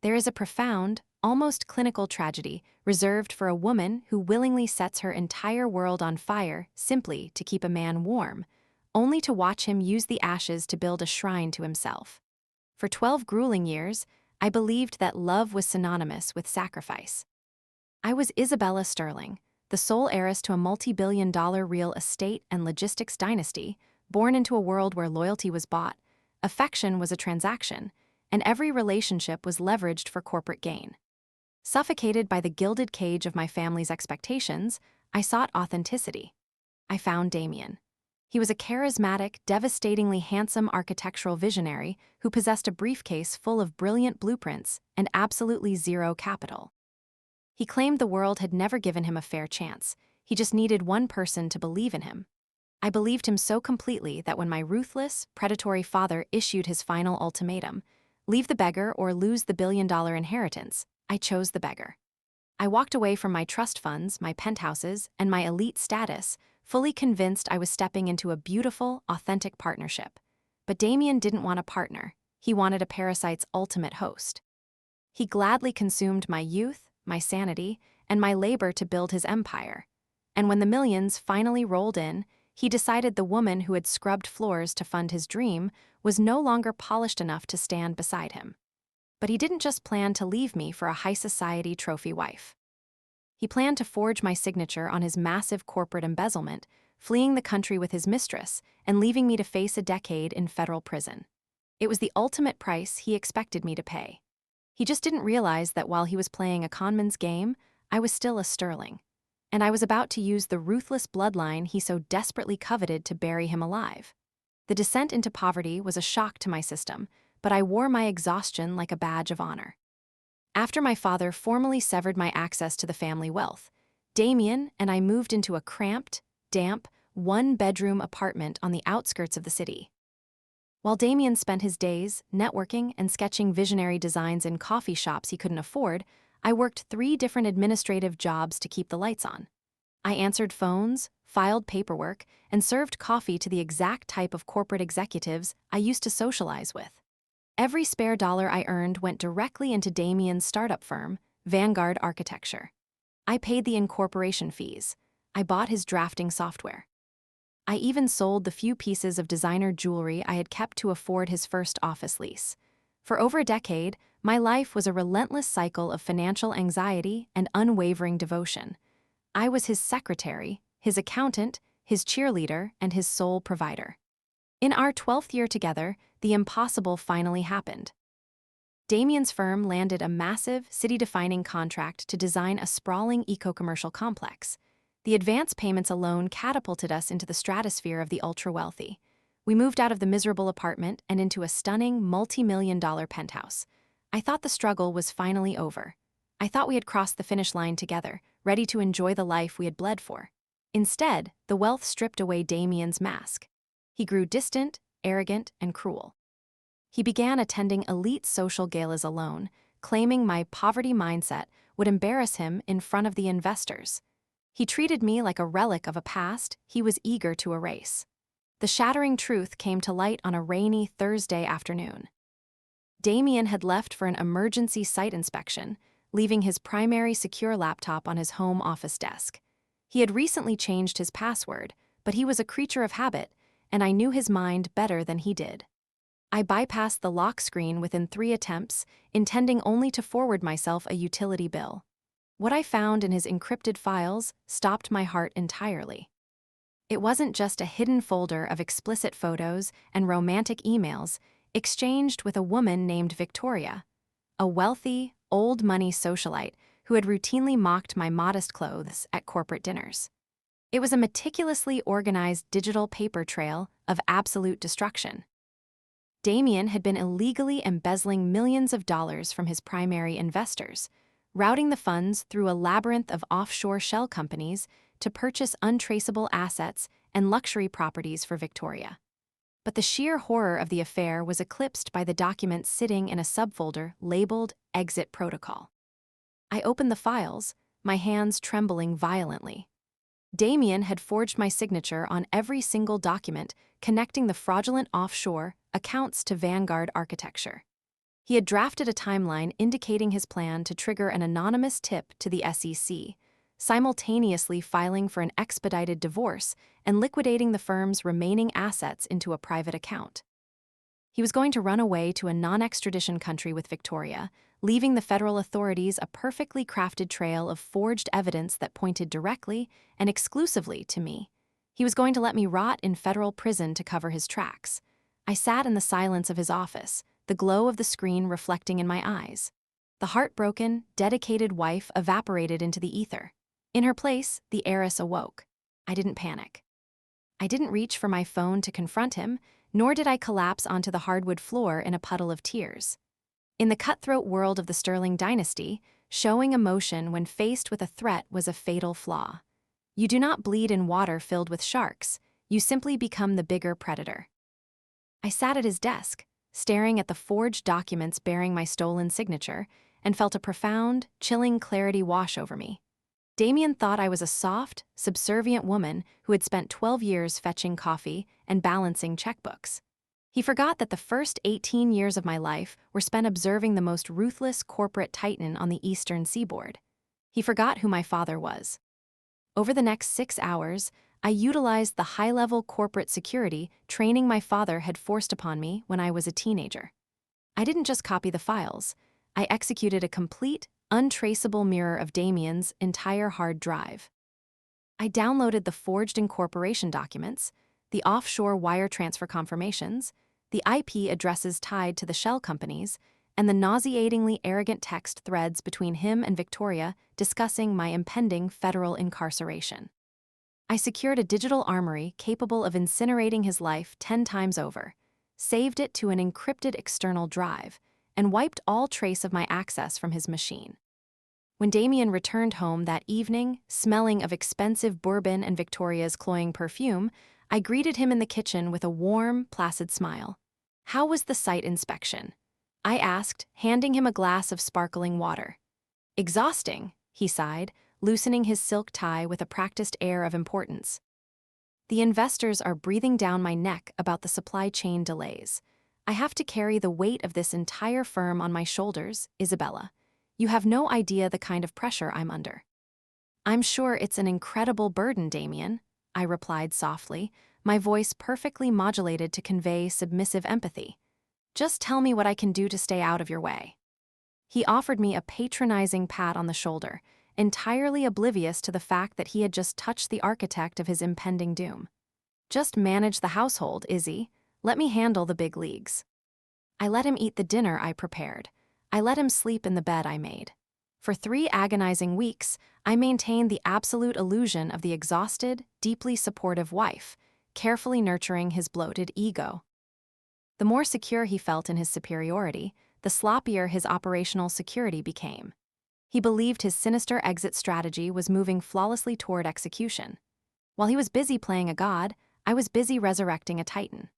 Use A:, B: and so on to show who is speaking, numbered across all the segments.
A: There is a profound, almost clinical tragedy reserved for a woman who willingly sets her entire world on fire simply to keep a man warm, only to watch him use the ashes to build a shrine to himself. For 12 grueling years, I believed that love was synonymous with sacrifice. I was Isabella Sterling, the sole heiress to a multi-billion-dollar real estate and logistics dynasty, born into a world where loyalty was bought, affection was a transaction, and every relationship was leveraged for corporate gain. Suffocated by the gilded cage of my family's expectations, I sought authenticity. I found Damien. He was a charismatic, devastatingly handsome architectural visionary who possessed a briefcase full of brilliant blueprints and absolutely zero capital. He claimed the world had never given him a fair chance. He just needed one person to believe in him. I believed him so completely that when my ruthless, predatory father issued his final ultimatum, leave the beggar or lose the billion-dollar inheritance, I chose the beggar. I walked away from my trust funds, my penthouses, and my elite status, fully convinced I was stepping into a beautiful, authentic partnership. But Damien didn't want a partner. He wanted a parasite's ultimate host. He gladly consumed my youth, my sanity, and my labor to build his empire. And when the millions finally rolled in, he decided the woman who had scrubbed floors to fund his dream was no longer polished enough to stand beside him. But he didn't just plan to leave me for a high-society trophy wife. He planned to forge my signature on his massive corporate embezzlement, fleeing the country with his mistress and leaving me to face a decade in federal prison. It was the ultimate price he expected me to pay. He just didn't realize that while he was playing a conman's game, I was still a Sterling. And I was about to use the ruthless bloodline he so desperately coveted to bury him alive. The descent into poverty was a shock to my system, but I wore my exhaustion like a badge of honor. After my father formally severed my access to the family wealth, Damien and I moved into a cramped, damp, one-bedroom apartment on the outskirts of the city. While Damien spent his days networking and sketching visionary designs in coffee shops he couldn't afford, I worked 3 different administrative jobs to keep the lights on. I answered phones, filed paperwork, and served coffee to the exact type of corporate executives I used to socialize with. Every spare dollar I earned went directly into Damien's startup firm, Vanguard Architecture. I paid the incorporation fees. I bought his drafting software. I even sold the few pieces of designer jewelry I had kept to afford his first office lease. For over a decade, my life was a relentless cycle of financial anxiety and unwavering devotion. I was his secretary, his accountant, his cheerleader, and his sole provider. In our 12th year together, the impossible finally happened. Damien's firm landed a massive, city-defining contract to design a sprawling eco-commercial complex. The advance payments alone catapulted us into the stratosphere of the ultra-wealthy. We moved out of the miserable apartment and into a stunning, multi-million-dollar penthouse. I thought the struggle was finally over. I thought we had crossed the finish line together, ready to enjoy the life we had bled for. Instead, the wealth stripped away Damien's mask. He grew distant, arrogant, and cruel. He began attending elite social galas alone, claiming my poverty mindset would embarrass him in front of the investors. He treated me like a relic of a past he was eager to erase. The shattering truth came to light on a rainy Thursday afternoon. Damien had left for an emergency site inspection, leaving his primary secure laptop on his home office desk. He had recently changed his password, but he was a creature of habit, and I knew his mind better than he did. I bypassed the lock screen within 3 attempts, intending only to forward myself a utility bill. What I found in his encrypted files stopped my heart entirely. It wasn't just a hidden folder of explicit photos and romantic emails exchanged with a woman named Victoria, a wealthy, old-money socialite who had routinely mocked my modest clothes at corporate dinners. It was a meticulously organized digital paper trail of absolute destruction. Damien had been illegally embezzling millions of dollars from his primary investors, routing the funds through a labyrinth of offshore shell companies to purchase untraceable assets and luxury properties for Victoria. But the sheer horror of the affair was eclipsed by the document sitting in a subfolder labeled Exit Protocol. I opened the files, my hands trembling violently. Damien had forged my signature on every single document connecting the fraudulent offshore accounts to Vanguard Architecture. He had drafted a timeline indicating his plan to trigger an anonymous tip to the SEC, simultaneously filing for an expedited divorce and liquidating the firm's remaining assets into a private account. He was going to run away to a non-extradition country with Victoria, leaving the federal authorities a perfectly crafted trail of forged evidence that pointed directly and exclusively to me. He was going to let me rot in federal prison to cover his tracks. I sat in the silence of his office, the glow of the screen reflecting in my eyes. The heartbroken, dedicated wife evaporated into the ether. In her place, the heiress awoke. I didn't panic. I didn't reach for my phone to confront him, nor did I collapse onto the hardwood floor in a puddle of tears. In the cutthroat world of the Sterling dynasty, showing emotion when faced with a threat was a fatal flaw. You do not bleed in water filled with sharks, you simply become the bigger predator. I sat at his desk, staring at the forged documents bearing my stolen signature, and felt a profound, chilling clarity wash over me. Damien thought I was a soft, subservient woman who had spent 12 years fetching coffee and balancing checkbooks. He forgot that the first 18 years of my life were spent observing the most ruthless corporate titan on the eastern seaboard. He forgot who my father was. Over the next 6 hours, I utilized the high-level corporate security training my father had forced upon me when I was a teenager. I didn't just copy the files. I executed a complete, untraceable mirror of Damien's entire hard drive. I downloaded the forged incorporation documents, the offshore wire transfer confirmations, the IP addresses tied to the shell companies, and the nauseatingly arrogant text threads between him and Victoria discussing my impending federal incarceration. I secured a digital armory capable of incinerating his life 10 times over, saved it to an encrypted external drive, and wiped all trace of my access from his machine. When Damien returned home that evening, smelling of expensive bourbon and Victoria's cloying perfume, I greeted him in the kitchen with a warm, placid smile. "How was the site inspection?" I asked, handing him a glass of sparkling water. "Exhausting," he sighed, loosening his silk tie with a practiced air of importance. "The investors are breathing down my neck about the supply chain delays. I have to carry the weight of this entire firm on my shoulders, Isabella. You have no idea the kind of pressure I'm under." "I'm sure it's an incredible burden, Damien," I replied softly, my voice perfectly modulated to convey submissive empathy. "Just tell me what I can do to stay out of your way." He offered me a patronizing pat on the shoulder, entirely oblivious to the fact that he had just touched the architect of his impending doom. "Just manage the household, Izzy. Let me handle the big leagues." I let him eat the dinner I prepared. I let him sleep in the bed I made. For 3 agonizing weeks, I maintained the absolute illusion of the exhausted, deeply supportive wife, carefully nurturing his bloated ego. The more secure he felt in his superiority, the sloppier his operational security became. He believed his sinister exit strategy was moving flawlessly toward execution. While he was busy playing a god, I was busy resurrecting a titan.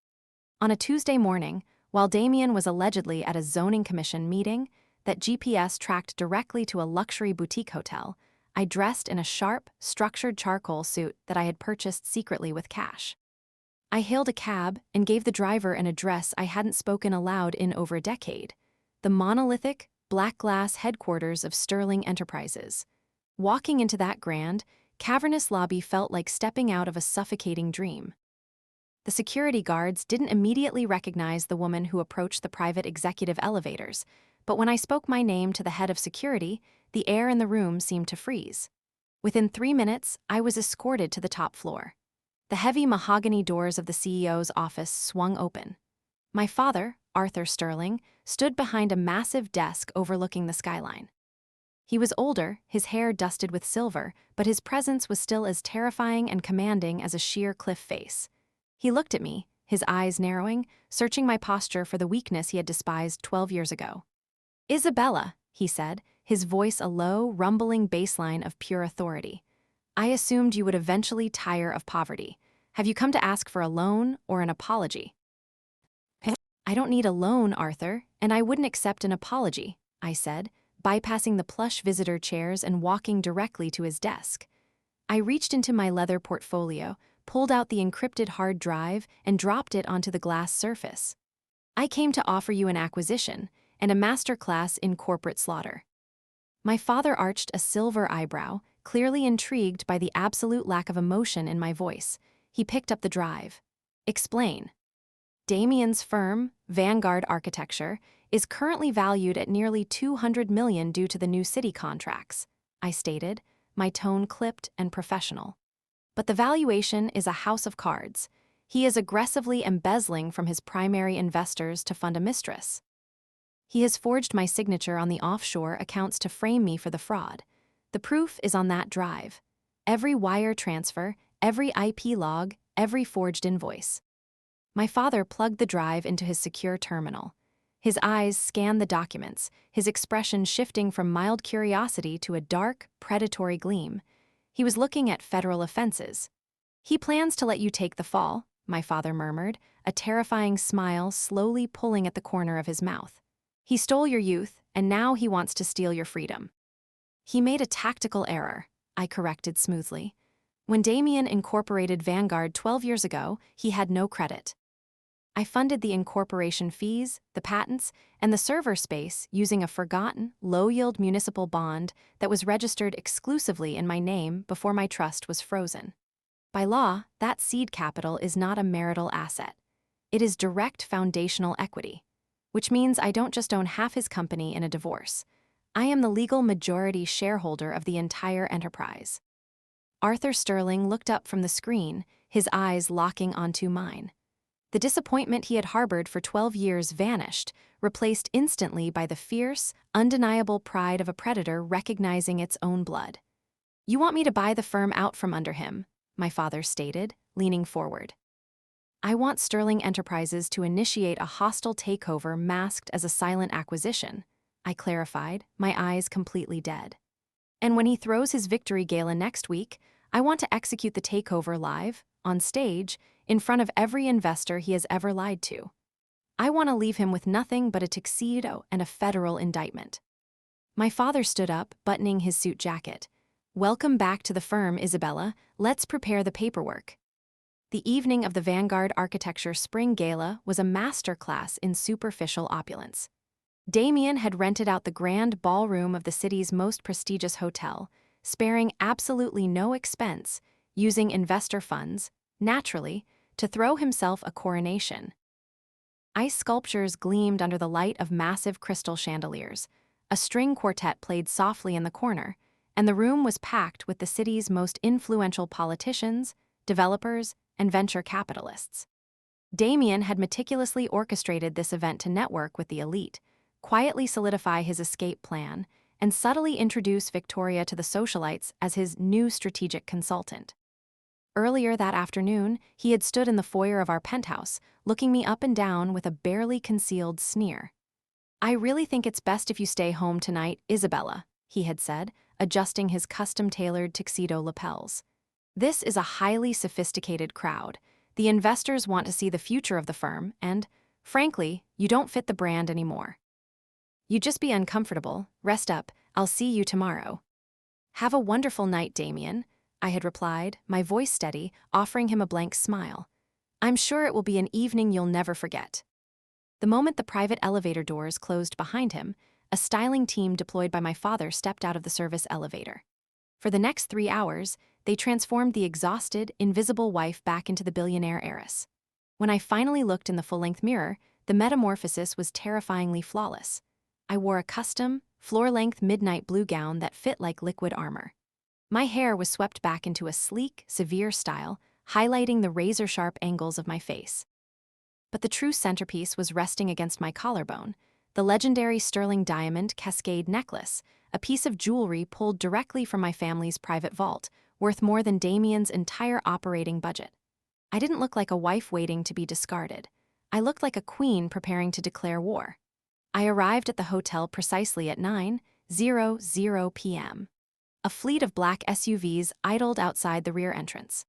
A: On a Tuesday morning, while Damien was allegedly at a zoning commission meeting that GPS tracked directly to a luxury boutique hotel, I dressed in a sharp, structured charcoal suit that I had purchased secretly with cash. I hailed a cab and gave the driver an address I hadn't spoken aloud in over a decade: the monolithic, black glass headquarters of Sterling Enterprises. Walking into that grand, cavernous lobby felt like stepping out of a suffocating dream. The security guards didn't immediately recognize the woman who approached the private executive elevators, but when I spoke my name to the head of security, the air in the room seemed to freeze. Within 3 minutes, I was escorted to the top floor. The heavy mahogany doors of the CEO's office swung open. My father, Arthur Sterling, stood behind a massive desk overlooking the skyline. He was older, his hair dusted with silver, but his presence was still as terrifying and commanding as a sheer cliff face. He looked at me, his eyes narrowing, searching my posture for the weakness he had despised 12 years ago. "Isabella," he said, his voice a low, rumbling baseline of pure authority. "I assumed you would eventually tire of poverty. Have you come to ask for a loan or an apology?" "I don't need a loan, Arthur, and I wouldn't accept an apology," I said, bypassing the plush visitor chairs and walking directly to his desk. I reached into my leather portfolio, pulled out the encrypted hard drive, and dropped it onto the glass surface. "I came to offer you an acquisition, and a masterclass in corporate slaughter. My father arched a silver eyebrow, clearly intrigued by the absolute lack of emotion in my voice. He picked up the drive. Explain. Damien's firm, Vanguard Architecture, is currently valued at nearly $200 million due to the new city contracts, I stated, my tone clipped and professional. But the valuation is a house of cards. He is aggressively embezzling from his primary investors to fund a mistress. He has forged my signature on the offshore accounts to frame me for the fraud. The proof is on that drive. Every wire transfer, every IP log, every forged invoice. My father plugged the drive into his secure terminal. His eyes scanned the documents, his expression shifting from mild curiosity to a dark, predatory gleam. He was looking at federal offenses. He plans to let you take the fall, my father murmured, a terrifying smile slowly pulling at the corner of his mouth. He stole your youth, and now he wants to steal your freedom. He made a tactical error, I corrected smoothly. When Damien incorporated Vanguard 12 years ago, he had no credit. I funded the incorporation fees, the patents, and the server space using a forgotten, low-yield municipal bond that was registered exclusively in my name before my trust was frozen. By law, that seed capital is not a marital asset. It is direct foundational equity, which means I don't just own half his company in a divorce. I am the legal majority shareholder of the entire enterprise. Arthur Sterling looked up from the screen, his eyes locking onto mine. The disappointment he had harbored for 12 years vanished, replaced instantly by the fierce, undeniable pride of a predator recognizing its own blood. You want me to buy the firm out from under him, my father stated, leaning forward. I want Sterling Enterprises to initiate a hostile takeover masked as a silent acquisition, I clarified, my eyes completely dead. And when he throws his victory gala next week, I want to execute the takeover live, on stage, in front of every investor he has ever lied to. I want to leave him with nothing but a tuxedo and a federal indictment. My father stood up, buttoning his suit jacket. Welcome back to the firm, Isabella. Let's prepare the paperwork. The evening of the Vanguard Architecture Spring Gala was a masterclass in superficial opulence. Damien had rented out the grand ballroom of the city's most prestigious hotel, sparing absolutely no expense, using investor funds, naturally, to throw himself a coronation. Ice sculptures gleamed under the light of massive crystal chandeliers. A string quartet played softly in the corner, and the room was packed with the city's most influential politicians, developers, and venture capitalists. Damien had meticulously orchestrated this event to network with the elite, quietly solidify his escape plan, and subtly introduce Victoria to the socialites as his new strategic consultant. Earlier that afternoon, he had stood in the foyer of our penthouse, looking me up and down with a barely concealed sneer. I really think it's best if you stay home tonight, Isabella, he had said, adjusting his custom-tailored tuxedo lapels. This is a highly sophisticated crowd. The investors want to see the future of the firm, and, frankly, you don't fit the brand anymore. You'd just be uncomfortable. Rest up. I'll see you tomorrow. Have a wonderful night, Damien, I had replied, my voice steady, offering him a blank smile. I'm sure it will be an evening you'll never forget. The moment the private elevator doors closed behind him, a styling team deployed by my father stepped out of the service elevator. For the next 3 hours, they transformed the exhausted, invisible wife back into the billionaire heiress. When I finally looked in the full-length mirror, the metamorphosis was terrifyingly flawless. I wore a custom, floor-length midnight blue gown that fit like liquid armor. My hair was swept back into a sleek, severe style, highlighting the razor-sharp angles of my face. But the true centerpiece was resting against my collarbone, the legendary sterling diamond cascade necklace, a piece of jewelry pulled directly from my family's private vault, worth more than Damien's entire operating budget. I didn't look like a wife waiting to be discarded. I looked like a queen preparing to declare war. I arrived at the hotel precisely at 9:00 p.m. A fleet of black SUVs idled outside the rear entrance.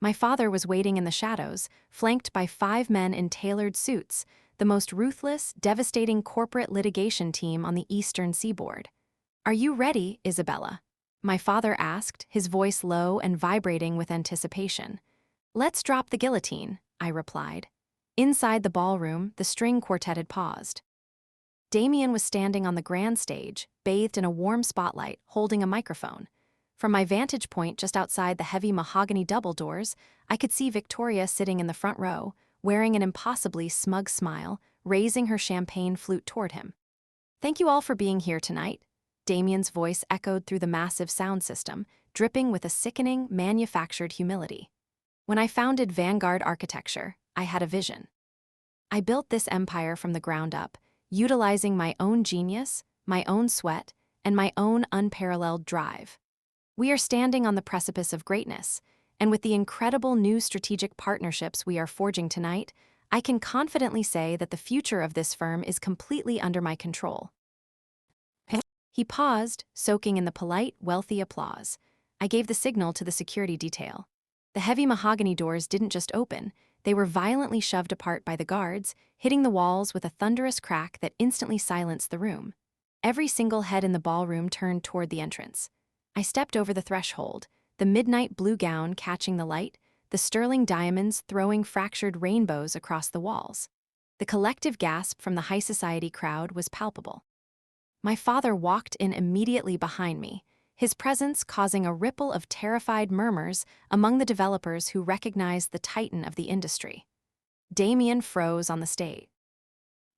A: My father was waiting in the shadows, flanked by 5 men in tailored suits, the most ruthless, devastating corporate litigation team on the eastern seaboard. Are you ready, Isabella? My father asked, his voice low and vibrating with anticipation. Let's drop the guillotine, I replied. Inside the ballroom, the string quartet had paused. Damien was standing on the grand stage, bathed in a warm spotlight, holding a microphone. From my vantage point just outside the heavy mahogany double doors, I could see Victoria sitting in the front row, wearing an impossibly smug smile, raising her champagne flute toward him. "Thank you all for being here tonight." Damien's voice echoed through the massive sound system, dripping with a sickening, manufactured humility. "When I founded Vanguard Architecture, I had a vision. I built this empire from the ground up, utilizing my own genius, my own sweat, and my own unparalleled drive. We are standing on the precipice of greatness, and with the incredible new strategic partnerships we are forging tonight, I can confidently say that the future of this firm is completely under my control." He paused, soaking in the polite, wealthy applause. I gave the signal to the security detail. The heavy mahogany doors didn't just open, they were violently shoved apart by the guards, hitting the walls with a thunderous crack that instantly silenced the room. Every single head in the ballroom turned toward the entrance. I stepped over the threshold, the midnight blue gown catching the light, the sterling diamonds throwing fractured rainbows across the walls. The collective gasp from the high society crowd was palpable. My father walked in immediately behind me, his presence causing a ripple of terrified murmurs among the developers who recognized the titan of the industry. Damien froze on the stage.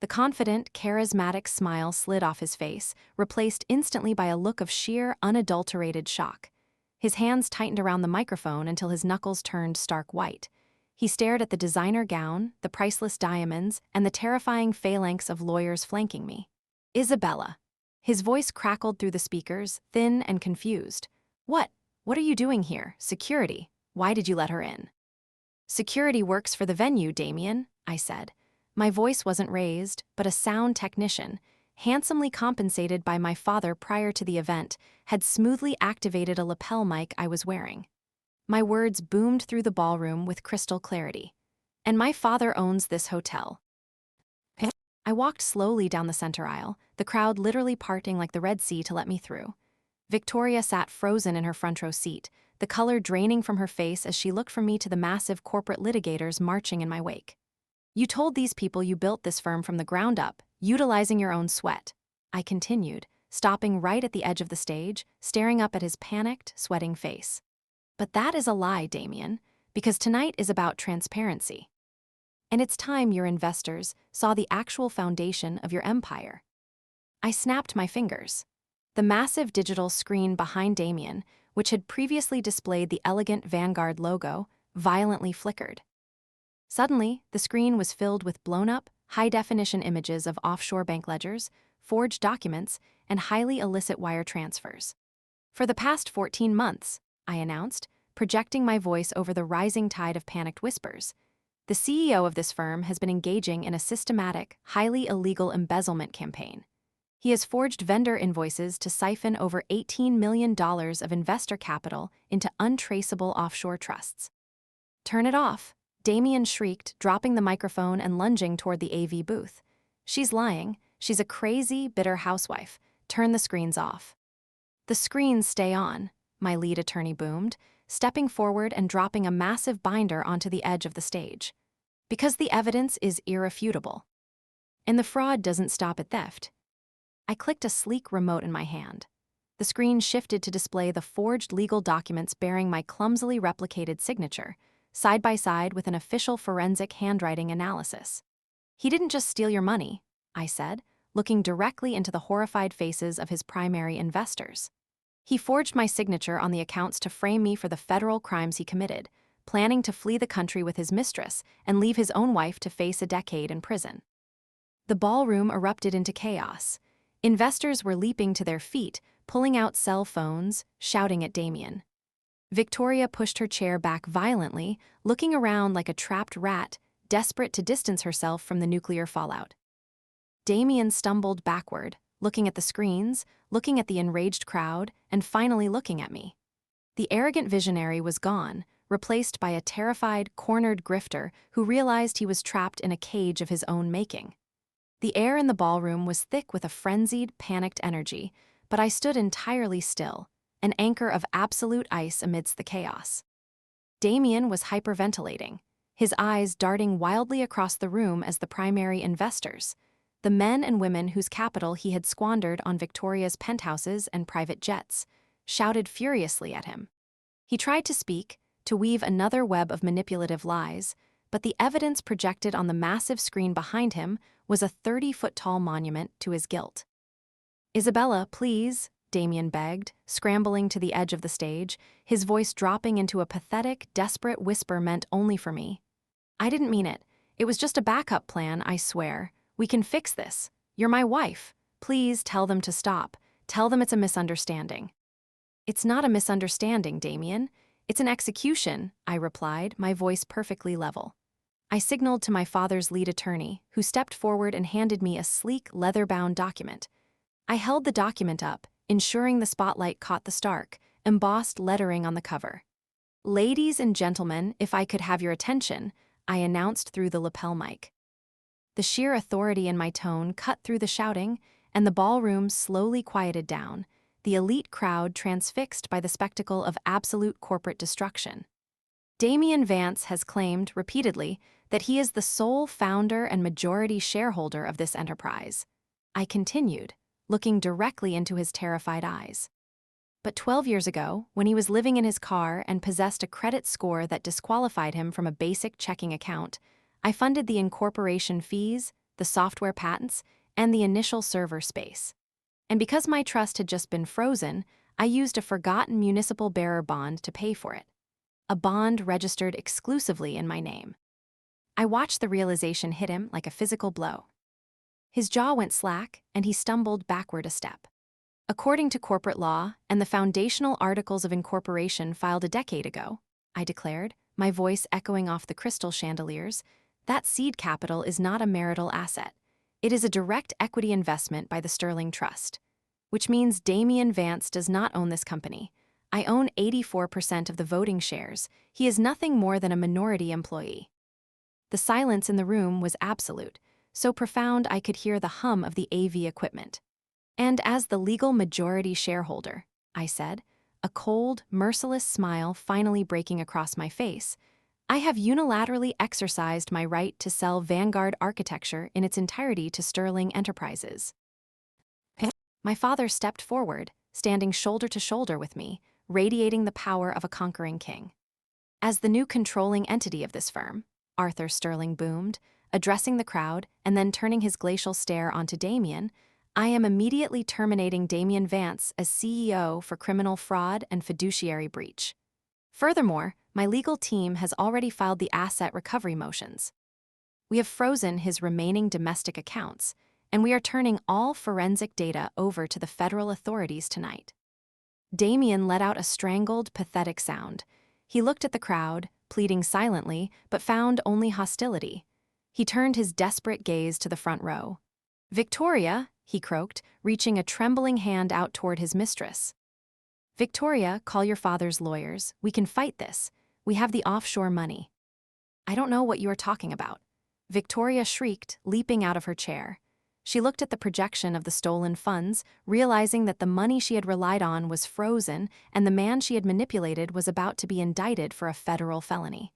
A: The confident, charismatic smile slid off his face, replaced instantly by a look of sheer, unadulterated shock. His hands tightened around the microphone until his knuckles turned stark white. He stared at the designer gown, the priceless diamonds, and the terrifying phalanx of lawyers flanking me. "Isabella." His voice crackled through the speakers, thin and confused. What are you doing here? Security. Why did you let her in?" "Security works for the venue, Damien," I said. My voice wasn't raised, but a sound technician, handsomely compensated by my father prior to the event, had smoothly activated a lapel mic I was wearing. My words boomed through the ballroom with crystal clarity. "And my father owns this hotel." I walked slowly down the center aisle, the crowd literally parting like the Red Sea to let me through. Victoria sat frozen in her front row seat, the color draining from her face as she looked from me to the massive corporate litigators marching in my wake. "You told these people you built this firm from the ground up, utilizing your own sweat," I continued, stopping right at the edge of the stage, staring up at his panicked, sweating face. "But that is a lie, Damien, because tonight is about transparency. And it's time your investors saw the actual foundation of your empire." I snapped my fingers. The massive digital screen behind Damien, which had previously displayed the elegant Vanguard logo, violently flickered. Suddenly, the screen was filled with blown-up, high-definition images of offshore bank ledgers, forged documents, and highly illicit wire transfers. "For the past 14 months," I announced, projecting my voice over the rising tide of panicked whispers, "the CEO of this firm has been engaging in a systematic, highly illegal embezzlement campaign. He has forged vendor invoices to siphon over $18 million of investor capital into untraceable offshore trusts." "Turn it off," Damien shrieked, dropping the microphone and lunging toward the AV booth. "She's lying. She's a crazy, bitter housewife. Turn the screens off." "The screens stay on," my lead attorney boomed, stepping forward and dropping a massive binder onto the edge of the stage. "Because the evidence is irrefutable. And the fraud doesn't stop at theft." I clicked a sleek remote in my hand. The screen shifted to display the forged legal documents bearing my clumsily replicated signature, side by side with an official forensic handwriting analysis. "He didn't just steal your money," I said, looking directly into the horrified faces of his primary investors. "He forged my signature on the accounts to frame me for the federal crimes he committed, planning to flee the country with his mistress and leave his own wife to face a decade in prison." The ballroom erupted into chaos. Investors were leaping to their feet, pulling out cell phones, shouting at Damien. Victoria pushed her chair back violently, looking around like a trapped rat, desperate to distance herself from the nuclear fallout. Damien stumbled backward, looking at the screens, looking at the enraged crowd, and finally looking at me. The arrogant visionary was gone, replaced by a terrified, cornered grifter who realized he was trapped in a cage of his own making. The air in the ballroom was thick with a frenzied, panicked energy, but I stood entirely still, an anchor of absolute ice amidst the chaos. Damien was hyperventilating, his eyes darting wildly across the room as the primary investors, the men and women whose capital he had squandered on Victoria's penthouses and private jets, shouted furiously at him. He tried to speak, to weave another web of manipulative lies, but the evidence projected on the massive screen behind him was a 30-foot-tall monument to his guilt. "Isabella, please," Damien begged, scrambling to the edge of the stage, his voice dropping into a pathetic, desperate whisper meant only for me. "I didn't mean it. It was just a backup plan, I swear. We can fix this. You're my wife. Please tell them to stop. Tell them it's a misunderstanding." "It's not a misunderstanding, Damien. It's an execution," I replied, my voice perfectly level. I signaled to my father's lead attorney, who stepped forward and handed me a sleek, leather-bound document. I held the document up, ensuring the spotlight caught the stark, embossed lettering on the cover. "Ladies and gentlemen, if I could have your attention," I announced through the lapel mic. The sheer authority in my tone cut through the shouting, and the ballroom slowly quieted down, the elite crowd transfixed by the spectacle of absolute corporate destruction. Damien Vance has claimed, repeatedly, that he is the sole founder and majority shareholder of this enterprise. I continued, looking directly into his terrified eyes. But 12 years ago, when he was living in his car and possessed a credit score that disqualified him from a basic checking account, I funded the incorporation fees, the software patents, and the initial server space. And because my trust had just been frozen, I used a forgotten municipal bearer bond to pay for it. A bond registered exclusively in my name. I watched the realization hit him like a physical blow. His jaw went slack, and he stumbled backward a step. "According to corporate law and the foundational articles of incorporation filed a decade ago," I declared, my voice echoing off the crystal chandeliers, "that seed capital is not a marital asset. It is a direct equity investment by the Sterling Trust. Which means Damien Vance does not own this company. I own 84% of the voting shares. He is nothing more than a minority employee." The silence in the room was absolute, so profound I could hear the hum of the AV equipment. "And as the legal majority shareholder," I said, a cold, merciless smile finally breaking across my face, "I have unilaterally exercised my right to sell Vanguard architecture in its entirety to Sterling Enterprises." My father stepped forward, standing shoulder to shoulder with me, radiating the power of a conquering king. "As the new controlling entity of this firm," Arthur Sterling boomed, addressing the crowd and then turning his glacial stare onto Damien, "I am immediately terminating Damien Vance as CEO for criminal fraud and fiduciary breach. Furthermore, my legal team has already filed the asset recovery motions. We have frozen his remaining domestic accounts, and we are turning all forensic data over to the federal authorities tonight." Damien let out a strangled, pathetic sound. He looked at the crowd, pleading silently, but found only hostility. He turned his desperate gaze to the front row. "Victoria," he croaked, reaching a trembling hand out toward his mistress. "Victoria, call your father's lawyers. We can fight this. We have the offshore money." "I don't know what you are talking about," Victoria shrieked, leaping out of her chair. She looked at the projection of the stolen funds, realizing that the money she had relied on was frozen and the man she had manipulated was about to be indicted for a federal felony.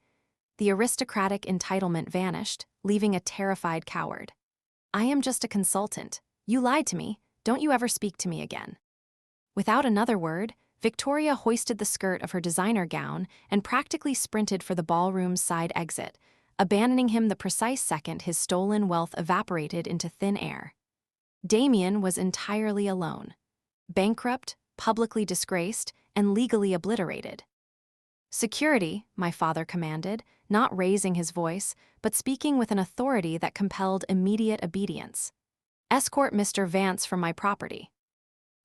A: The aristocratic entitlement vanished, leaving a terrified coward. "I am just a consultant. You lied to me. Don't you ever speak to me again." Without another word, Victoria hoisted the skirt of her designer gown and practically sprinted for the ballroom's side exit, abandoning him the precise second his stolen wealth evaporated into thin air. Damien was entirely alone. Bankrupt, publicly disgraced, and legally obliterated. "Security," my father commanded, not raising his voice, but speaking with an authority that compelled immediate obedience. "Escort Mr. Vance from my property."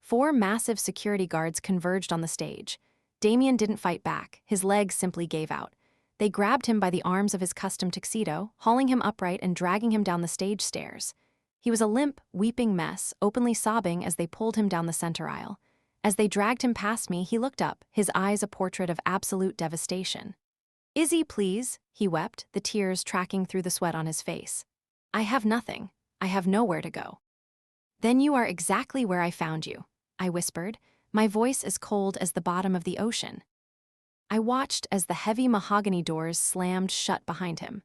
A: 4 massive security guards converged on the stage. Damien didn't fight back, his legs simply gave out. They grabbed him by the arms of his custom tuxedo, hauling him upright and dragging him down the stage stairs. He was a limp, weeping mess, openly sobbing as they pulled him down the center aisle. As they dragged him past me, he looked up, his eyes a portrait of absolute devastation. "Izzy, please," he wept, the tears tracking through the sweat on his face. "I have nothing. I have nowhere to go." "Then you are exactly where I found you," I whispered, my voice as cold as the bottom of the ocean. I watched as the heavy mahogany doors slammed shut behind him.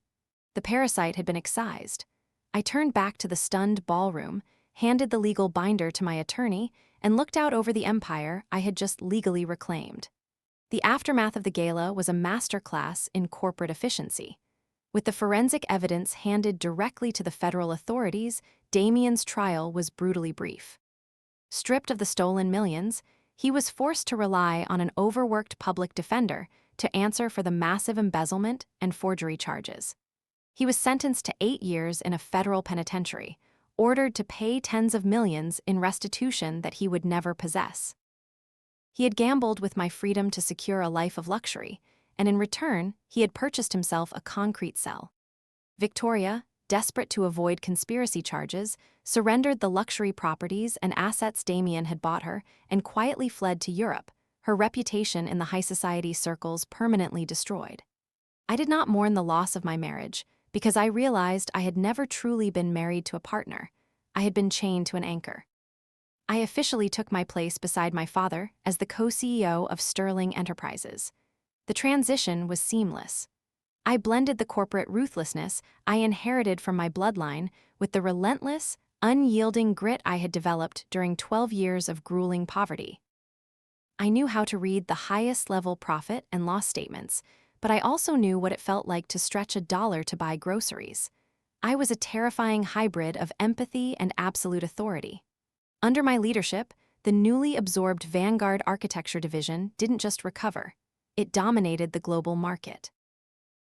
A: The parasite had been excised. I turned back to the stunned ballroom, handed the legal binder to my attorney, and looked out over the empire I had just legally reclaimed. The aftermath of the gala was a masterclass in corporate efficiency. With the forensic evidence handed directly to the federal authorities, Damien's trial was brutally brief. Stripped of the stolen millions, he was forced to rely on an overworked public defender to answer for the massive embezzlement and forgery charges. He was sentenced to 8 years in a federal penitentiary, ordered to pay tens of millions in restitution that he would never possess. He had gambled with my freedom to secure a life of luxury, and in return, he had purchased himself a concrete cell. Victoria, desperate to avoid conspiracy charges, surrendered the luxury properties and assets Damien had bought her and quietly fled to Europe, her reputation in the high society circles permanently destroyed. I did not mourn the loss of my marriage, because I realized I had never truly been married to a partner. I had been chained to an anchor. I officially took my place beside my father as the co-CEO of Sterling Enterprises. The transition was seamless. I blended the corporate ruthlessness I inherited from my bloodline with the relentless, unyielding grit I had developed during 12 years of grueling poverty. I knew how to read the highest-level profit and loss statements, but I also knew what it felt like to stretch $1 to buy groceries. I was a terrifying hybrid of empathy and absolute authority. Under my leadership, the newly absorbed Vanguard Architecture division didn't just recover, it dominated the global market.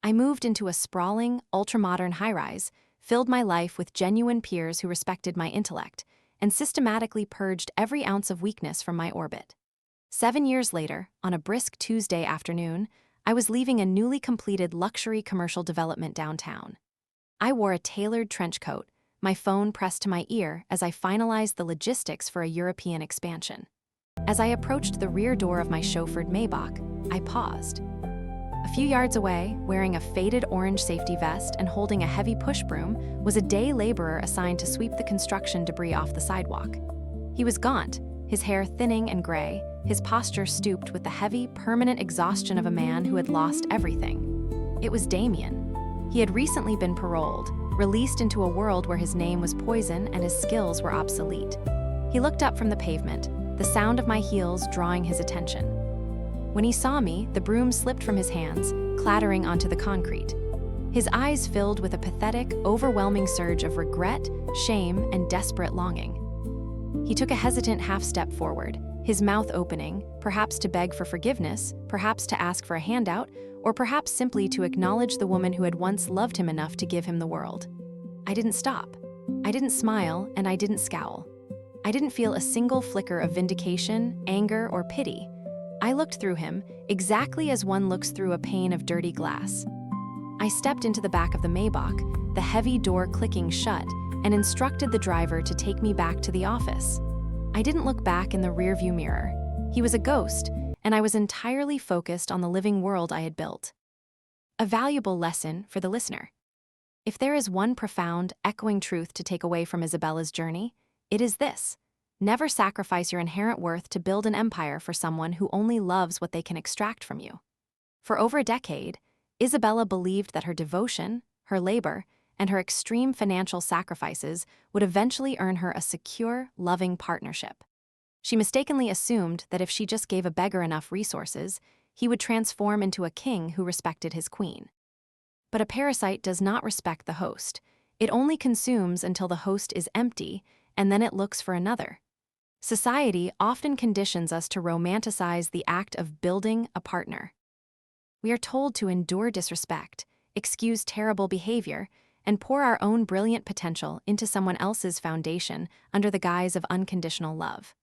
A: I moved into a sprawling, ultramodern high-rise, filled my life with genuine peers who respected my intellect, and systematically purged every ounce of weakness from my orbit. 7 years later, on a brisk Tuesday afternoon, I was leaving a newly completed luxury commercial development downtown. I wore a tailored trench coat, my phone pressed to my ear as I finalized the logistics for a European expansion. As I approached the rear door of my chauffeured Maybach, I paused. A few yards away, wearing a faded orange safety vest and holding a heavy push broom, was a day laborer assigned to sweep the construction debris off the sidewalk. He was gaunt, his hair thinning and gray, his posture stooped with the heavy, permanent exhaustion of a man who had lost everything. It was Damien. He had recently been paroled, released into a world where his name was poison and his skills were obsolete. He looked up from the pavement, the sound of my heels drawing his attention. When he saw me, the broom slipped from his hands, clattering onto the concrete. His eyes filled with a pathetic, overwhelming surge of regret, shame, and desperate longing. He took a hesitant half-step forward, his mouth opening, perhaps to beg for forgiveness, perhaps to ask for a handout, or perhaps simply to acknowledge the woman who had once loved him enough to give him the world. I didn't stop. I didn't smile, and I didn't scowl. I didn't feel a single flicker of vindication, anger, or pity. I looked through him, exactly as one looks through a pane of dirty glass. I stepped into the back of the Maybach, the heavy door clicking shut, and instructed the driver to take me back to the office. I didn't look back in the rearview mirror. He was a ghost, and I was entirely focused on the living world I had built. A valuable lesson for the listener. If there is one profound, echoing truth to take away from Isabella's journey, it is this: never sacrifice your inherent worth to build an empire for someone who only loves what they can extract from you. For over a decade, Isabella believed that her devotion, her labor, and her extreme financial sacrifices would eventually earn her a secure, loving partnership. She mistakenly assumed that if she just gave a beggar enough resources, he would transform into a king who respected his queen. But a parasite does not respect the host. It only consumes until the host is empty, and then it looks for another. Society often conditions us to romanticize the act of building a partner. We are told to endure disrespect, excuse terrible behavior, and pour our own brilliant potential into someone else's foundation under the guise of unconditional love.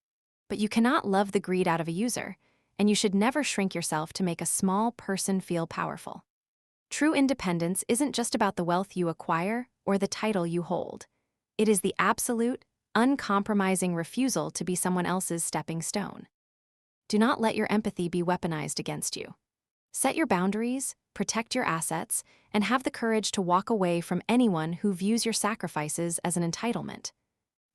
A: But you cannot love the greed out of a user, and you should never shrink yourself to make a small person feel powerful. True independence isn't just about the wealth you acquire or the title you hold. It is the absolute, uncompromising refusal to be someone else's stepping stone. Do not let your empathy be weaponized against you. Set your boundaries, protect your assets, and have the courage to walk away from anyone who views your sacrifices as an entitlement.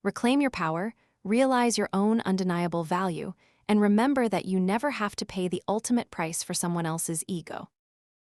A: Reclaim your power, realize your own undeniable value, and remember that you never have to pay the ultimate price for someone else's ego.